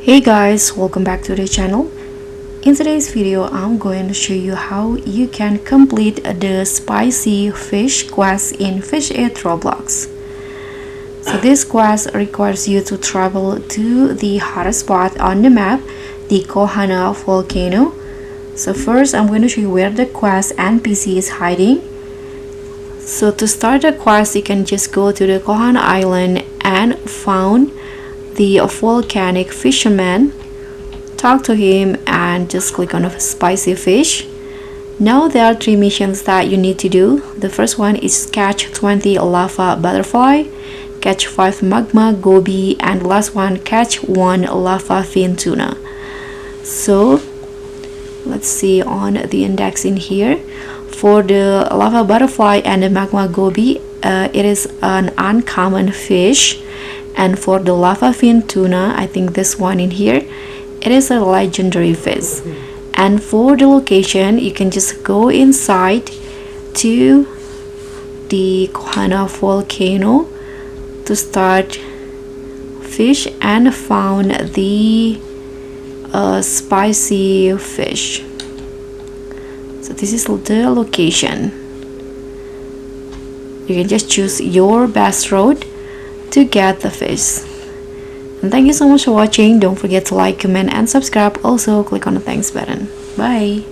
Hey guys, welcome back to the channel. In today's video, I'm going to show you how you can complete the spicy fish quest in Fish It Roblox. So this quest requires you to travel to the hottest spot on the map, the Kohana Volcano. So first, I'm going to show you where the quest NPC is hiding. So to start the quest, you can just go to the Kohana Island and found the volcanic fisherman, talk to him and just click on a spicy fish. Now there are 3 missions that you need to do. The first one is catch 20 lava butterfly, catch 5 magma goby, and the last one catch 1 lava fin tuna. So let's see on the index in here. For the lava butterfly and the magma goby, it is an uncommon fish. And for the lava fin tuna, I think this one in here, it is a legendary fish. And for the location, you can just go inside to the Kohana Volcano to start fish and found the spicy fish. So this is the location. You can just choose your best road to get the fish. And thank you so much for watching. Don't forget to like, comment and subscribe. Also click on the thanks button. Bye.